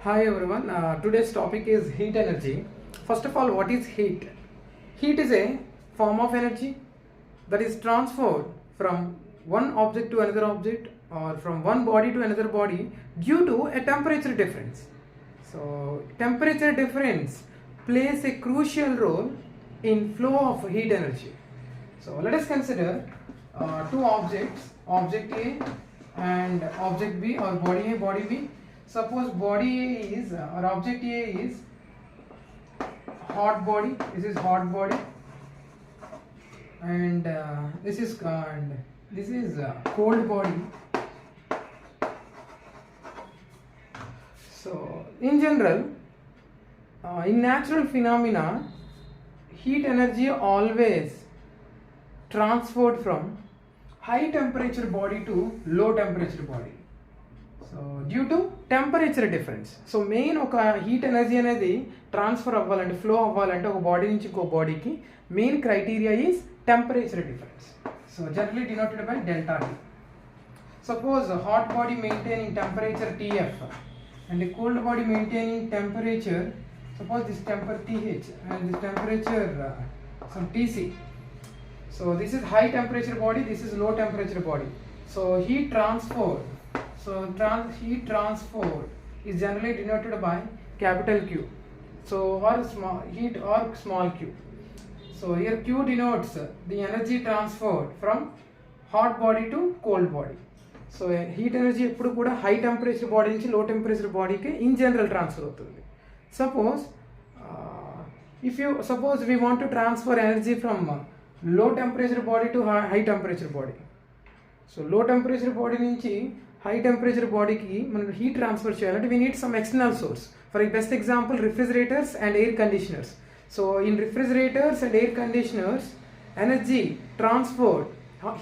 Hi everyone, today's topic is heat energy. First of all, what is heat? Heat is a form of energy that is transferred from one object to another object or from one body to another body due to a temperature difference. So, temperature difference plays a crucial role in flow of heat energy. So, let us consider two objects, object A and object B, or body A, body B. Suppose body A is or object A is hot body. This is hot body, and this is cold body. So in general, in natural phenomena, heat energy always transferred from high temperature body to low temperature body. So due to temperature difference. So main heat energy అనేది transfer అవ్వాలంటే flow అవ్వాలంటే ఒక body నుంచి ఇంకో బాడీకి main criteria is temperature difference. So generally denoted by delta T. Suppose a hot body maintaining temperature TF and a cold body maintaining temperature, suppose this temperature TH and this temperature some TC. So this is high temperature body, this is low temperature body. So heat transfer is generally denoted by capital Q. So or small heat or small q. So here Q denotes the energy transferred from hot body to cold body. So heat energy ఎప్పుడు కూడా high temperature body నుంచి low temperature body కి in general transfer అవుతుంది. Suppose we want to transfer energy from low temperature body to high temperature body. So low temperature body నుంచి high temperature body ki మనం heat transfer చేయాలంటే we need some external source. For a best example, refrigerators and air conditioners. So in refrigerators and air conditioners,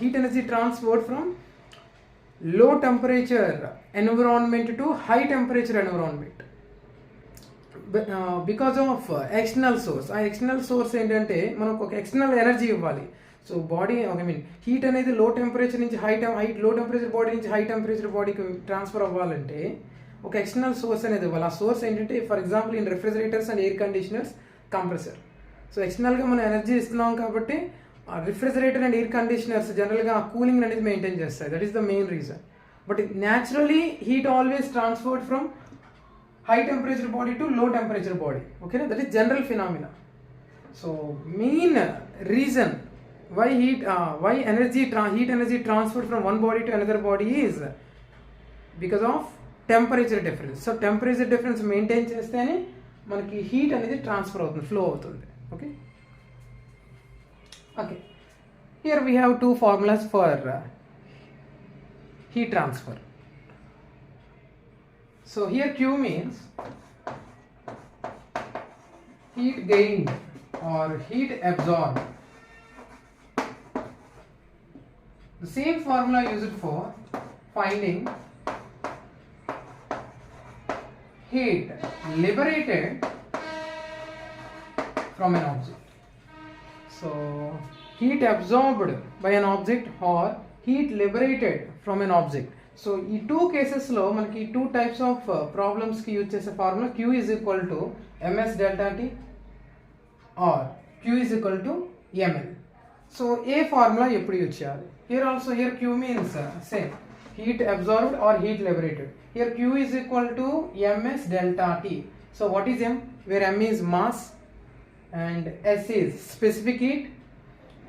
heat energy transferred from low temperature environment to high temperature environment because of external source. ఆ external source ఏంటంటే మనకు ఒక external energy ఇవ్వాలి. So body heat అనేది low temperature నుంచి low temperature body నుంచి high temperature బాడీకి transfer అవ్వాలంటే ఒక ఎక్స్టర్నల్ సోర్స్ అనేది ఇవ్వాలి. ఆ సోర్స్ ఏంటంటే for example in refrigerators and air conditioners compressor. So ఎక్స్టర్నల్గా మనం ఎనర్జీ ఇస్తున్నాం కాబట్టి రిఫ్రిజిరేటర్ అండ్ ఎయిర్ కండిషనర్స్ జనరల్గా కూలింగ్ అనేది మెయింటైన్ చేస్తాయి. That is the main reason. But naturally heat always transferred from high temperature body to low temperature body. ఓకేనా, that is general phenomena. So main reason why heat energy transferred from one body to another body is because of temperature difference. So temperature difference maintain chestene manaki heat anedi transfer avutundi, flow avutundi. Okay, here we have two formulas for heat transfer. So here Q means heat gained or heat absorbed. The same formula used for finding heat liberated from an object. So heat absorbed by an object or heat liberated from an object. So ఈ two cases లో మనకి two types of problems కి use చేసే formula Q is equal to ms delta T or Q is equal to ml. So a formula ఎప్పుడు use చేయాలి? Here Q means same, heat absorbed or heat liberated. Here Q is equal to ms delta T. So what is m? Where m is mass and s is specific heat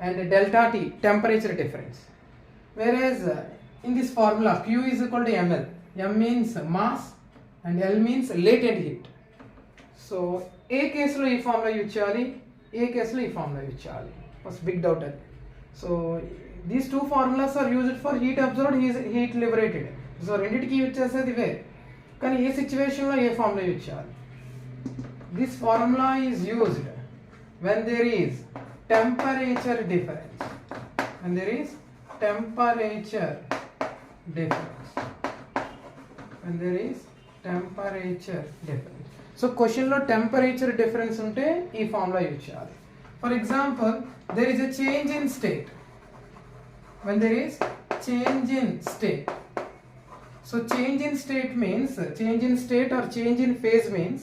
and delta T temperature difference. Whereas in this formula Q is equal to ml. M means mass and L means latent heat. So a case lo ee formula use cheyali, a case lo ee formula use cheyali. Was big doubt adi. So these two formulas are used for heat absorbed, heat liberated. So రెండిటికి use చేసేది ఇవే, కానీ ఏ సిచ్యువేషన్లో ఏ formula use చేయాలి? This formula is used when there is temperature difference. When there is temperature difference. When there is temperature difference. So క్వశ్చన్లో temperature difference ఉంటే ఈ formula use చేయాలి. For example, there is a change in state. When there is change in state, So change in state means change in state or change in phase means,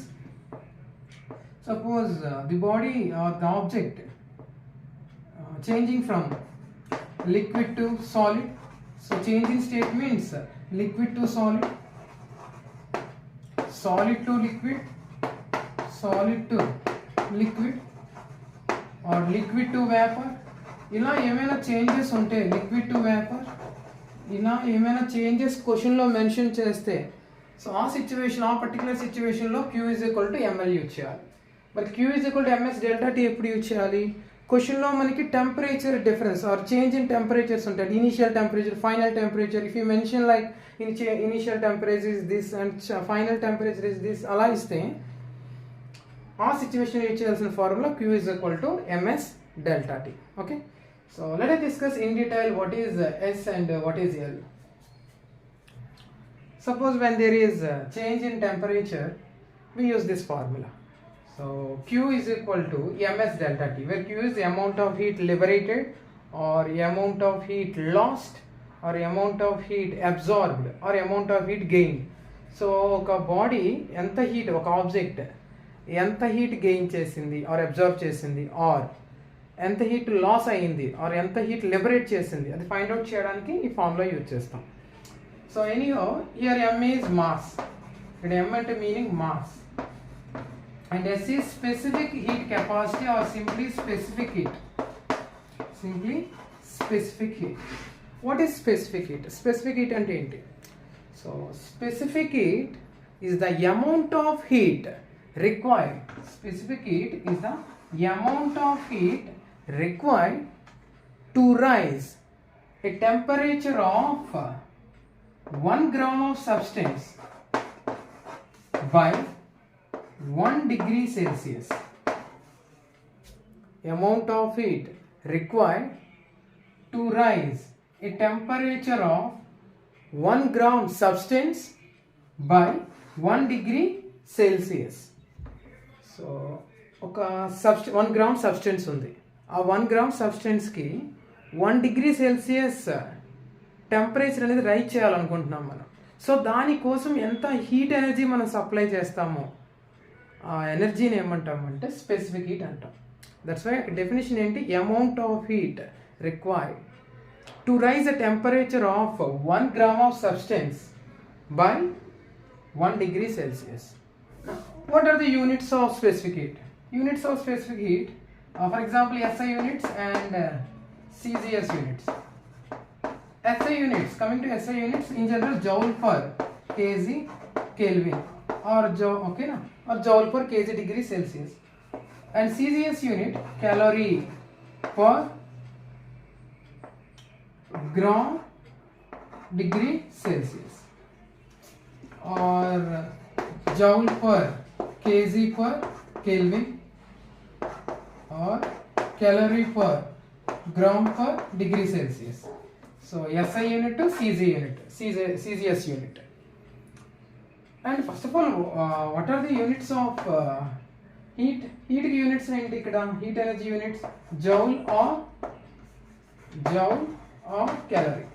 suppose the body or the object changing from liquid to solid. So change in state means liquid to solid, solid to liquid, solid to liquid, or liquid to vapor. ఇలా ఏమైనా changes ఉంటే liquid to vapour, ఇలా ఏమైనా changes క్వశ్చన్లో mention చేస్తే, so ఆ situation, ఆ particular సిచ్యువేషన్లో Q is equal to ML use చేయాలి. మరి Q is equal to MS delta T ఎప్పుడు యూజ్ చేయాలి? క్వశ్చన్లో మనకి temperature difference or change in temperatures ఉంటాయి. Initial temperature, final temperature. If you mention like initial temperature is this and final temperature is this, అలా ఇస్తే ఆ situation use చేయాల్సిన formula Q is equal to MS delta T. Okay, so let us discuss in detail what is S and what is L. Suppose when there is a change in temperature, we use this formula. So Q is equal to ms delta T, where Q is the amount of heat liberated or amount of heat lost or amount of heat absorbed or amount of heat gained. So oka body enta heat, oka object enta heat gain chesindi or absorb chesindi or ఎంత heat loss అయ్యింది are ఎంత heat liberate చేసింది, అది find out చేయడానికి ఈ formula use చేస్తాం. So anyhow here M is mass, ఇక్కడ M అంటే meaning mass, and S is specific heat capacity or simply specific heat. Simply specific heat. What is specific heat? Specific heat అంటే ఏంటి? So specific heat is the amount of heat required. Specific heat is the amount of heat required to rise a temperature of 1 gram of substance by 1 degree Celsius. Amount of heat required to rise a temperature of 1 gram substance by 1 degree Celsius. So ఒక 1 gram substance ఉంది. ఆ 1 gram సబ్స్టెన్స్కి 1 degree Celsius temperature అనేది rise చేయాలనుకుంటున్నాం మనం. So దానికోసం ఎంత heat energy మనం supply చేస్తామో ఆ ఎనర్జీని ఏమంటామంటే స్పెసిఫిక్ హీట్ అంటాం. దట్స్ వై డెఫినేషన్ ఏంటి? Amount of heat required to raise a temperature of 1 gram of substance by 1 degree Celsius. What are the units of specific heat? Units of specific heat, for example SI units and CGS units. SI units, coming to SI units, in general joule per kg Kelvin or or joule per kg degree Celsius. And CGS unit, calorie per gram degree Celsius or joule per kg per Kelvin or calorie per gram per degree Celsius. So SI unit to CGS unit. And first of all, what are the units of heat? Heat units and heat energy units, joule or calorie.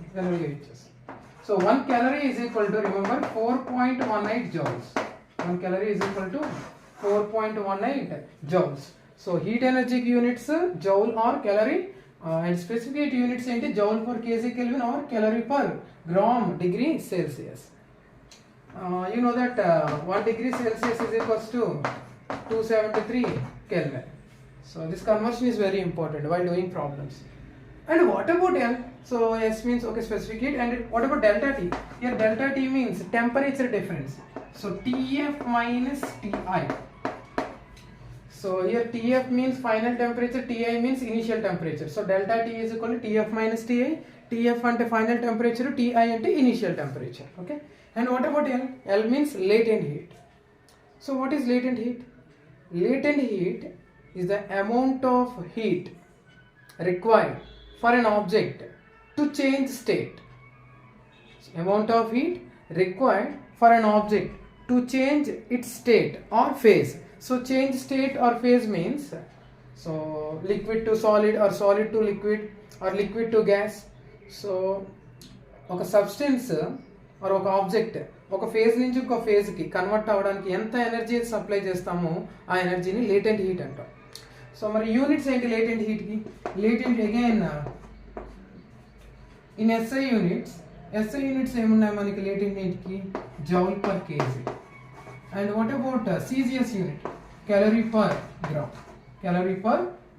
So 1 calorie is equal to, remember, 4.18 joules. 1 calorie is equal to 4.18 joules. So heat energy units joule or calorie, and specific heat units ఏంటి? joule per kg Kelvin or calorie per gram degree Celsius. You know that 1 degree Celsius is equals to 273 Kelvin. So this conversion is very important while doing problems. And what about L? So S means okay specific heat, and what about delta T? Here delta T means temperature difference. So TF minus TI. So here TF means final temperature, TI means initial temperature. So delta T is equal to TF minus TI. TF ante final temperature, TI ante initial temperature. Okay. And what about L? L means latent heat. So what is latent heat? Latent heat is the amount of heat required for an object to change state. So, amount of heat required for an object to change its state or phase. So change state or phase means, so liquid to solid or solid to liquid or liquid to gas. So ఒక substance are ఒక object ఒక phase నుంచి ఇంకో ఫేజ్కి convert అవ్వడానికి ఎంత energy supply చేస్తామో ఆ ఎనర్జీని లేటెంట్ హీట్ అంటాం. సో మరి యూనిట్స్ ఏంటి లేటెంట్ హీట్కి? Latent again in SI units ఏమున్నాయి మనకి లేటెంట్ హీట్కి? Joule per KG. And what about CGS యూనిట్? calorie per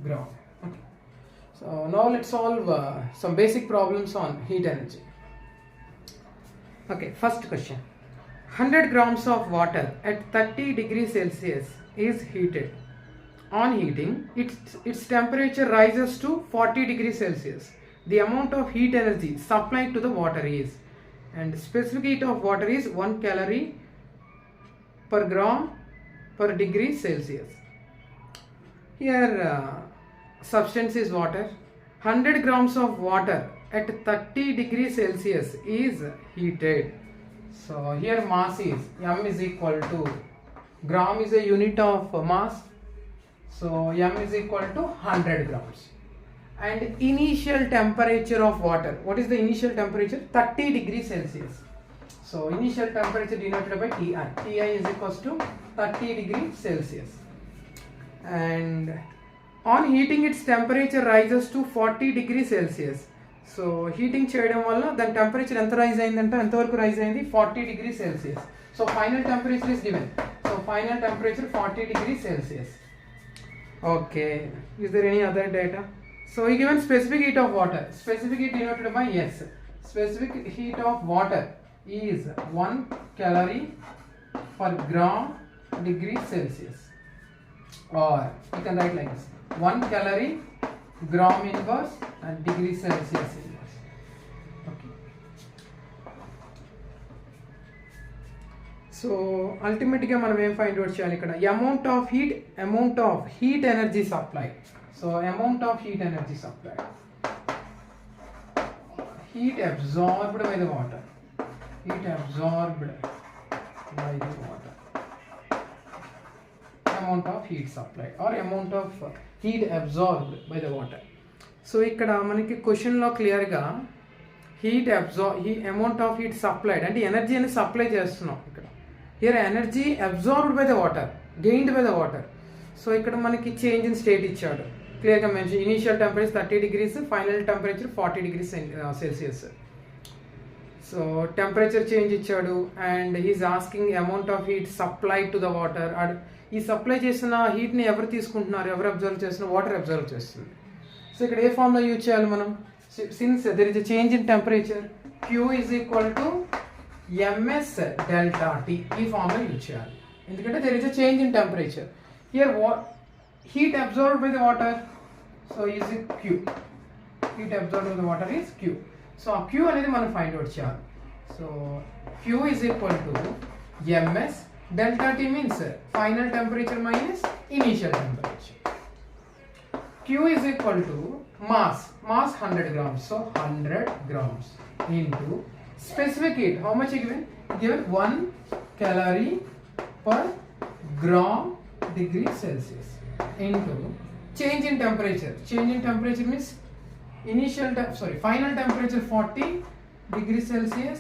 gram. Okay. So now let's solve some basic problems on heat energy. Okay, first question. 100 grams of water at 30 degrees Celsius is heated. On heating, its temperature rises to 40 degrees Celsius. The amount of heat energy supplied to the water is, and specific heat of water is 1 calorie per gram per degree Celsius. Here substance is water. 100 grams of water at 30 degrees Celsius is heated. So here mass is m is equal to, gram is a unit of mass, so m is equal to 100 grams. And initial temperature of water, what is the initial temperature? 30 degrees Celsius. So initial temperature denoted by Ti. Ti is equals to 30 degrees Celsius. And on heating its temperature rises to 40 degrees Celsius. So heating చేయడం వల్ల దాని temperature ఎంత rise అయిందంటే ఎంతవరకు rise అయింది? 40 degrees Celsius. So final temperature is given. So final temperature 40 degrees Celsius. Okay. Is there any other data? So we given specific heat of water. Specific heat denoted by S. Specific heat of water is 1 calorie per gram degree Celsius. Or you can write like this: 1 calorie gram inverse and degree Celsius inverse. Okay. So ultimately మనం ఏం find out చేయాలి ఇక్కడ? amount of heat energy supply. So amount of heat energy supply, heat absorbed by the water, amount of heat supplied or amount of heat absorbed by the water. So ఇక్కడ మనకి క్వశ్చన్లో క్లియర్గా amount of heat supplied అంటే ఎనర్జీని supply చేస్తున్నాం ఇక్కడ. Here energy absorbed by the water, gained by the water. So ఇక్కడ మనకి చేంజ్ ఇన్ స్టేట్ ఇచ్చాడు, క్లియర్గా mention. Initial temperature 30 degrees, final temperature 40 degrees Celsius. So temperature change ఇచ్చాడు and he's asking amount of heat supply to the water. ఈ supply చేసిన హీట్ని ఎవరు తీసుకుంటున్నారు? ఎవరు అబ్జర్వ్ చేస్తున్నారు? వాటర్ అబ్జర్వ్ చేస్తుంది. సో ఇక్కడ ఏ ఫార్ములా యూజ్ చేయాలి మనం? Since there is a change in temperature, Q is equal to ms delta T. ఈ ఫార్ములా యూజ్ చేయాలి ఎందుకంటే there is a change in temperature. Here heat absorbed by the water, so is it Q. Heat absorbed by the water is Q. So Q అనేది మనం find out చేయాలి. So Q is equal to ms delta T means final temperature minus initial temperature. Q is equal to mass 100 grams, so 100 grams into specific heat. How much given? 1 calorie per gram degree Celsius into change in temperature. Change in temperature means final temperature 40 degrees Celsius,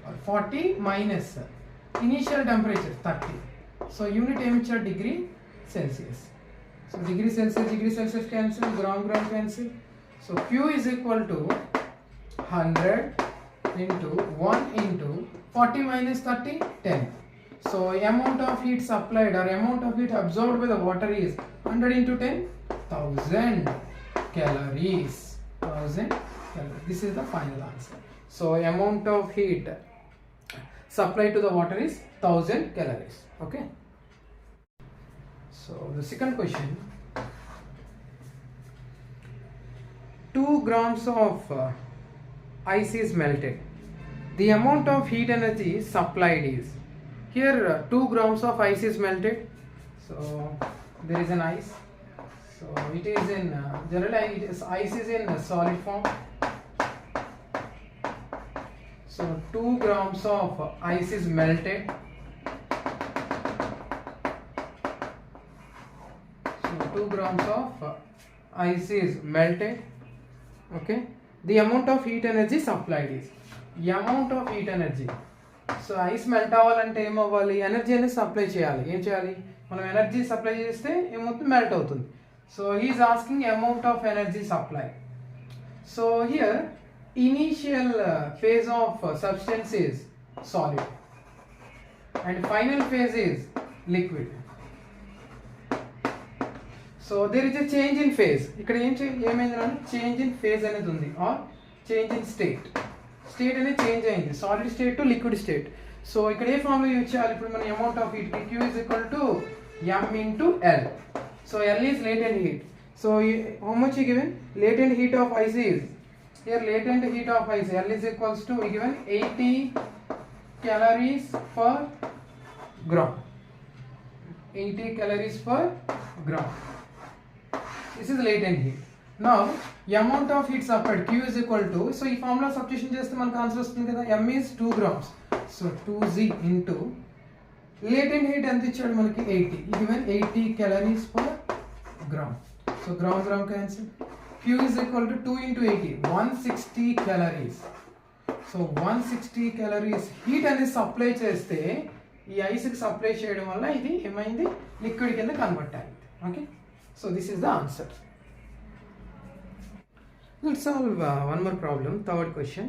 or 40 minus initial temperature 30. So unit temperature degree Celsius. So degree Celsius cancel, gram cancel. So Q is equal to 100 into 1 into 40 minus 30, 10. So amount of heat supplied or amount of heat absorbed by the water is 100 into 10, 1000 calories. 1000 calories. This is the final answer. So amount of heat supplied to the water is 1000 calories. Okay. So the second question: 2 grams of ice is melted. The amount of heat energy supplied is. Here 2 grams of ice is melted. So there is an ice. So it is in generally ice is in solid form. So 2 grams of ice is melted. So 2 grams of ice is melted. Okay. The amount of heat energy supplied is. The amount of heat energy so ice melt అవ్వాలంటే ఏమవ్వాలి, energy అనేది supply చేయాలి. ఏం చేయాలి, మనం energy supply చేస్తే ఏమవుతుంది, melt అవుతుంది. So he's asking amount of energy supply. So here initial phase of substance is solid and final phase is liquid. So there is a change in phase. ఇక్కడ ఏమైందంటే change in phase అనేది ఉంది, or change in state. State అనేది change అయింది, solid state to liquid state. So ఇక్కడ ఏ formula use చేయాలి, ఇప్పుడు మన amount of heat Q is equal to m into L. So L is latent heat. So how much is given? Latent heat of ice is, here latent heat of ice L is equals to given 80 calories per gram. 80 calories per gram. This is latent heat. Now amount of heat supplied Q is equal to, so ఈ formula substitution చేస్తే మనకు answer వస్తుంది కదా, m is 2 grams. So 2g into latent heat ఎంత ఇచ్చాడు మనకి 80, given 80 calories per gram. So gram cancel. Q is equal to 2 into 80, 160 calories. So 160 calories heat అనేది supply చేస్తే ఈ ఐస్కి సప్లై చేయడం వల్ల ఇది ఏమైంది, లిక్విడ్ కింద కన్వర్ట్ అయింది. Okay, so this is the answer. Let's solve one more problem. Third question.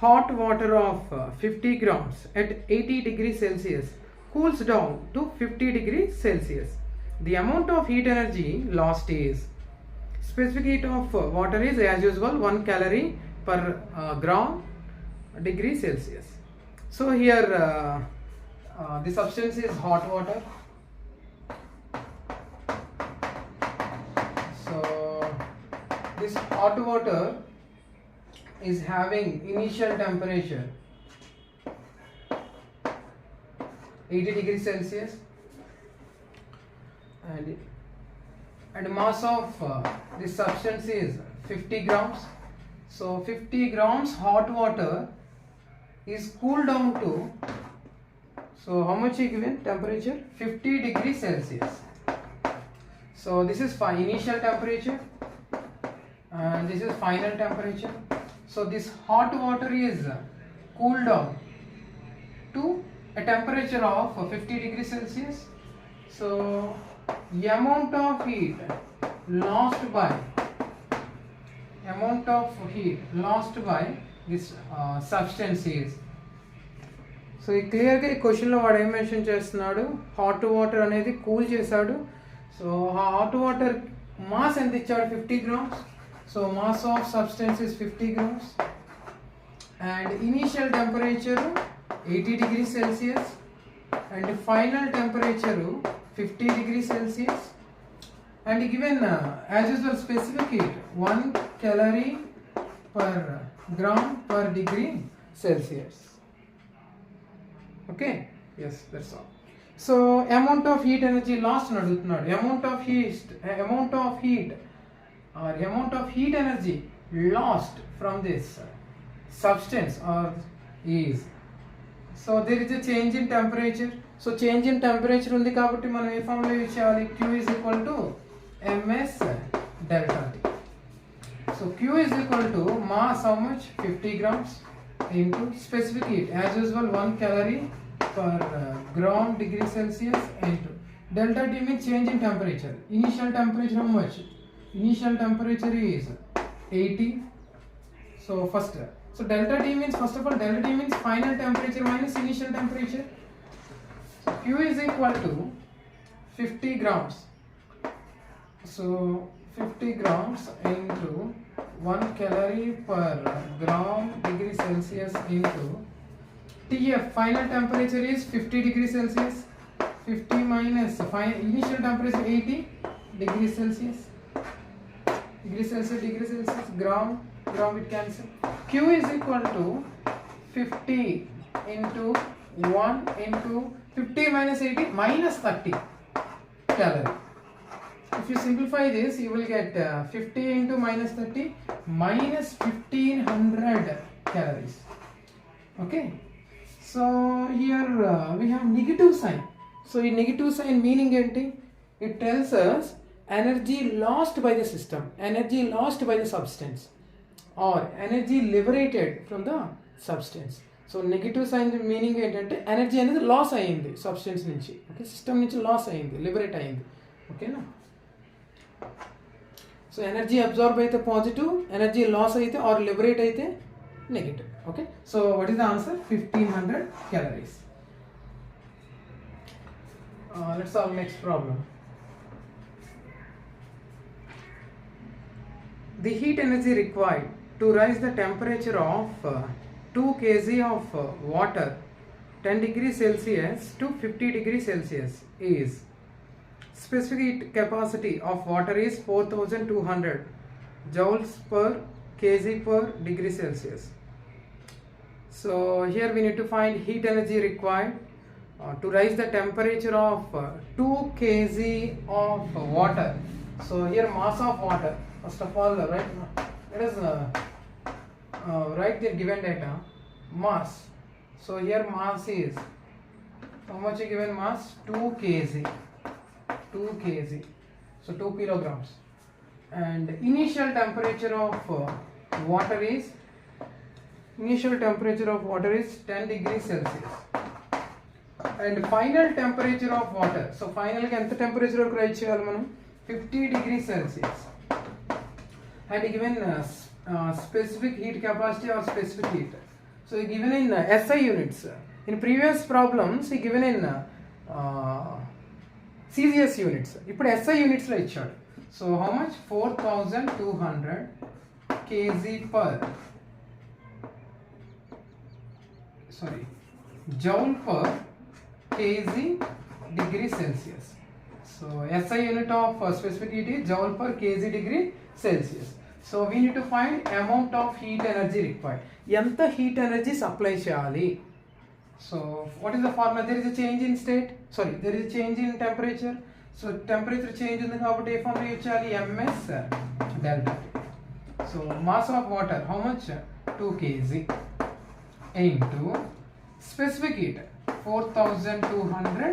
Hot water of 50 grams at 80 degrees Celsius cools down to 50 degrees Celsius. The amount of heat energy lost is, specific heat of water is as usual 1 calorie per gram degree Celsius. So here the substance is hot water. So this hot water is having initial temperature 80 degrees Celsius and mass of this substance is 50 grams. So 50 grams hot water is cooled down to, so how much is given temperature, 50 degrees Celsius. So this is initial temperature and this is final temperature. So this hot water is cooled down to a temperature of 50 degrees Celsius. So the amount of heat lost by this substance is, so ఈ క్లియర్గా ఈ క్వశ్చన్లో వాడు ఏం mention చేస్తున్నాడు, hot water అనేది cool చేశాడు. So ఆ హాట్ వాటర్ మాస్ ఎంత ఇచ్చాడు, 50 grams. So mass of substance is 50 grams and initial temperature 80 degrees Celsius and final temperature 50 degrees Celsius and given as usual specific heat 1 calorie per gram per degree Celsius. Okay, yes, that's all. So amount of heat energy lost అని అడుగుతున్నాడు. amount of heat energy lost from this substance or is, so there is a change in temperature. So change in temperature ఉంది కాబట్టి మనం ఏ formula use చేయాలి, Q is equal to ms delta T. So Q is equal to mass how much, 50 grams into specific heat as usual 1 calorie per gram degree Celsius into delta T means change in temperature. Initial temperature how much, initial temperature is 80. So first, so delta T means, first of all delta T means final temperature minus initial temperature. So Q is equal to 50 grams. So 50 grams into 1 calorie per gram degree Celsius into TF, final temperature is 50 degrees Celsius. 50 minus initial temperature 80 degrees Celsius. Degree Celsius, gram it cancel. Q is equal to 50 into 1 into 50 minus 80 minus 30 calorie. If you simplify this, you will get 50 into minus 30 minus 1500 calories. Okay, so here we have negative sign. So in negative sign meaning enti, it tells us energy lost by the system, energy lost by the substance or energy liberated from the substance. So negative sign meaning ఏంటంటే energy అనేది loss అయ్యింది substance నుంచి, okay, system నుంచి loss అయ్యింది, liberate అయ్యింది, ఓకేనా. So energy absorb అయితే positive, energy loss అయితే ఆర్ లిబరేట్ అయితే negative, okay. So what is the answer? 1500 calories. Let's solve next problem. The heat energy required to rise the temperature of 2 kg of water 10 degrees Celsius to 50 degrees Celsius is specific heat capacity of water is 4200 joules per kg per degree Celsius. So here we need to find heat energy required to rise the temperature of 2 kg of water. So here mass of water, first of all, right, let us write the given data, mass. So here mass is, how much is given mass? 2 kg, 2 kg, so 2 kilograms. And initial temperature of water is 10 degrees Celsius. And final temperature of water, so final ga enta temperature varaku write cheyali manam? 50 degrees Celsius. And given specific heat capacity or specific heat, so given in SI units. In previous problems he given in CGS units, ఇప్పుడు SI units లో ఇచ్చాడు. So how much? 4200 kg per, sorry, joule per kg degree Celsius. So SI unit of specific heat is joule per kg degree Celsius. So we need to find amount of heat energy required. ఎంత heat energy supply చేయాలి? So what is the formula? There is a change in state, sorry, there is a change in temperature. So temperature change ఉంది కాబట్టి ఏ formula use చేయాలి? MS delta T. So mass of water how much? 2 kg into specific heat 4200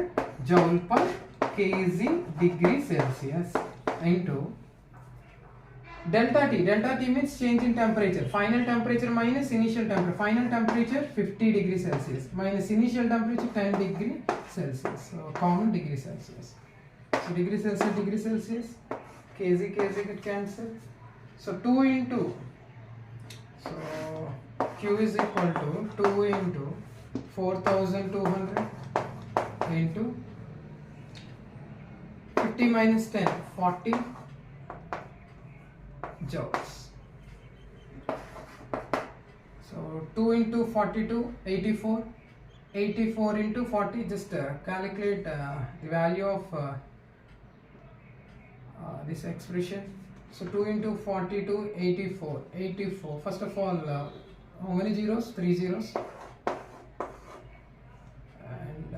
joule per kg degree Celsius into delta T. Delta T means change in temperature. Final temperature minus initial temperature. Final temperature 50 degrees Celsius minus initial temperature 10 degree Celsius. So common degree Celsius. So degree Celsius, kg get cancel. So 2 into, so Q is equal to 2 into 4200 into 50 minus 10, 40 joules. So 2 into 42, 84. 84 into 40, just calculate the value of this expression. So 2 into 42, 84. 84. First of all, how many zeros? 3 zeros. And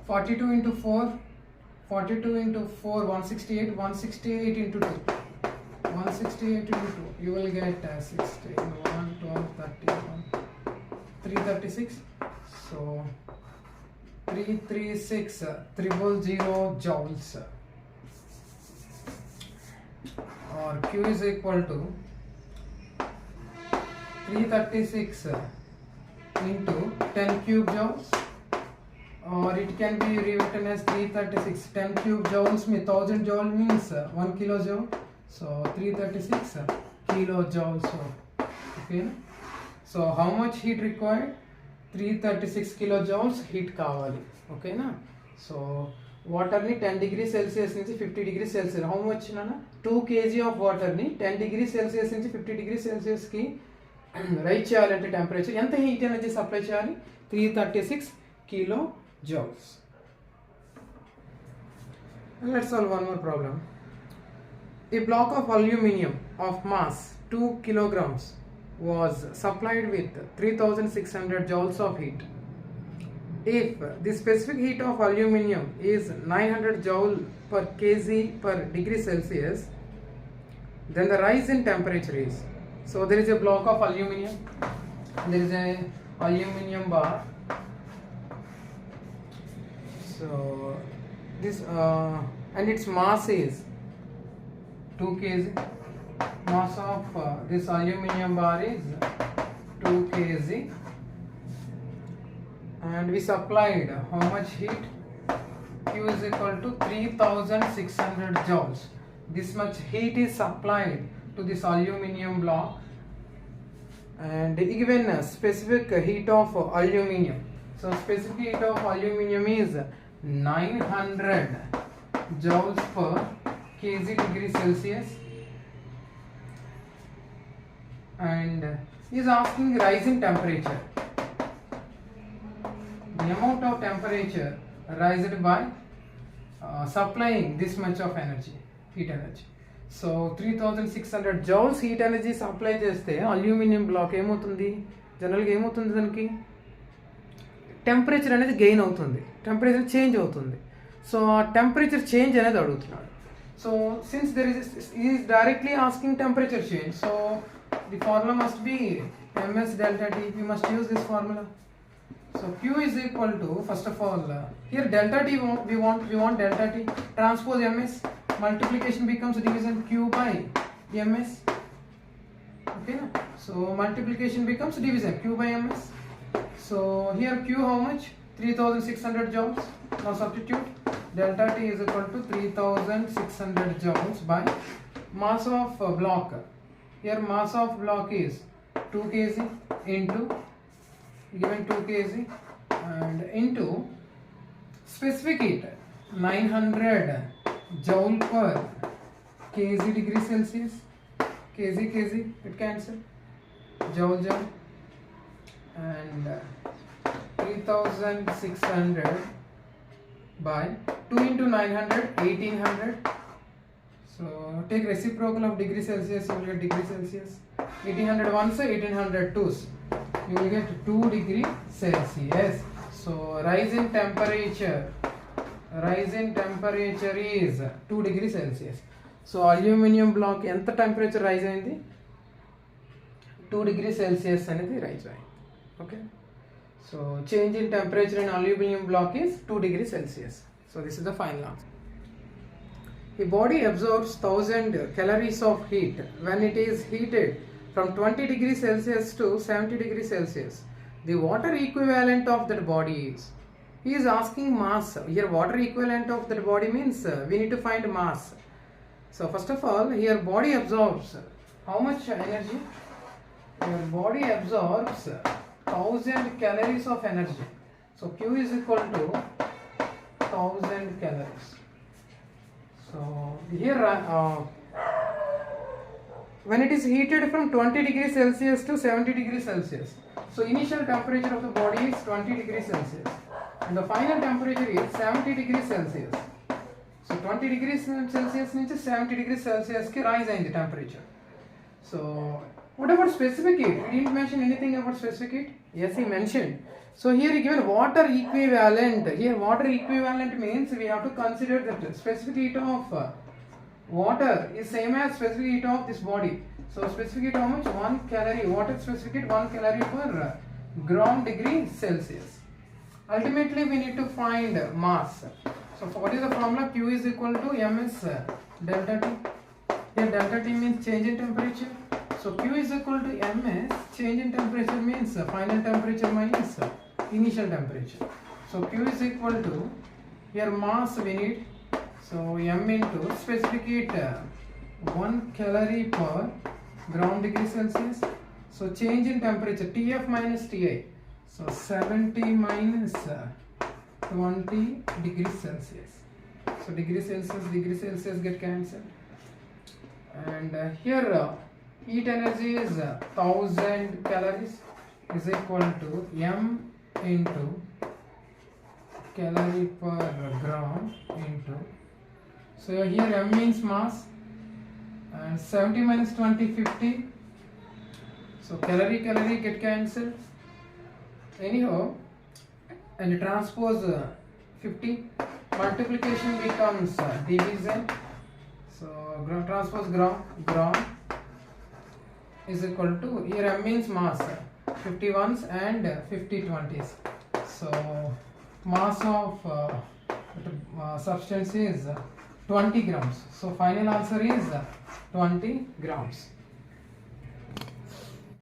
42 into 4. 42 into 4, 168. 168 into 2. 168 into 2, you will get 16, 1, 12, 31, 336. So 336 000 joules, or Q is equal to 336 into 10 cube joules, or it can be rewritten as 336. 10 cube joules means 1000 joule means 1 kilojoule. So 336 kilojoules. Okay. So how much heat required? 336 kilojoules heat కావాలి, ఓకేనా. So వాటర్ని 10 degree Celsius నుంచి 50 degree Celsius, how much నాన్న? 2 kg of వాటర్ని 10 degree Celsius నుంచి 50 degree సెల్సియస్కి rise చేయాలంటే temperature ఎంత heat energy supply చేయాలి? 336 kilojoules. Let's solve one more problem. A block of aluminium of mass 2 kilograms was supplied with 3600 joules of heat. If the specific heat of aluminium is 900 joule per kg per degree Celsius, then the rise in temperature is. So there is a block of aluminium, there is a aluminium bar. So this and its mass is 2 kg. Mass of this aluminium bar is 2 kg and we supplied how much heat? Q is equal to 3600 joules. This much heat is supplied to this aluminium block, and given a specific heat of aluminium. So specific heat of aluminium is 900 joules per kg degree Celsius, and is asking rise in temperature. The amount of temperature raised by supplying this much of energy, heat energy. So 3600 joules heat energy supply చేస్తే aluminium black ఏమవుతుంది? జనరల్గా ఏమవుతుంది, దానికి temperature అనేది gain అవుతుంది, temperature change అవుతుంది. So ఆ temperature change అనేది అడుగుతున్నాడు. So since there is directly asking temperature change, so the formula must be ms delta T. We must use this formula. So Q is equal to, first of all, here delta T we want delta T. Transpose ms, multiplication becomes division Q by ms. Okay, so multiplication becomes division Q by ms. So here Q how much? 3600 joules. Now substitute delta T is equal to 3600 joules by mass of block. Here mass of block is 2 kg into given 2 kg and into specific heat 900 joule per kg degree Celsius. Kg it cancel, joule and 3600 by 2 into 900 1800. So take reciprocal of degree Celsius, you will get degree Celsius. 1800 ones, 1800 twos, you will get 2 degree Celsius. So rise in temperature is 2 degree Celsius. So aluminium block ఎంత temperature rise అయింది? 2 degree Celsius అనేది rise అయింది. Okay, so change in temperature in aluminium block is 2 degree Celsius. So this is the final answer. The body absorbs 1000 calories of heat when it is heated from 20 degrees Celsius to 70 degrees Celsius. The water equivalent of that body is. He is asking mass. Here water equivalent of that body means we need to find mass. So first of all, here body absorbs how much energy? Your body absorbs 1000 calories of energy. So Q is equal to 1000 calories. So here when it is heated from 20 degrees Celsius to 70 degrees Celsius, so initial temperature of the body is 20 degrees Celsius and the final temperature is 70 degrees Celsius. So 20 degrees Celsius నుంచి 70 degrees Celsius కి rise అయింది temperature. So what about specific heat? He didn't mention anything about specific heat. Yes, he mentioned. So here he given water equivalent. Here water equivalent means we have to consider that specific heat of water is same as specific heat of this body. So specific heat how much? 1 calorie. Water specific heat 1 calorie per gram degree Celsius. Ultimately we need to find mass. So what is the formula? Q is equal to ms delta T. Here delta T means change in temperature. So Q is equal to ms, change in temperature means final temperature minus initial temperature. So Q is equal to, here mass we need, so m into specific heat 1 calorie per gram degree Celsius. So change in temperature Tf minus Ti, so 70 minus 20 degrees Celsius. So degree Celsius get cancelled, and here heat energy is 1000 calories is equal to m into calorie per gram into, so here m means mass and 70 minus 20 50, so calorie get cancelled anyhow, and transpose 50, multiplication becomes division, so transpose gram is equal to, here m means mass 50 ones and 50 20s. So mass of substance is 20 grams. So final answer is 20 grams.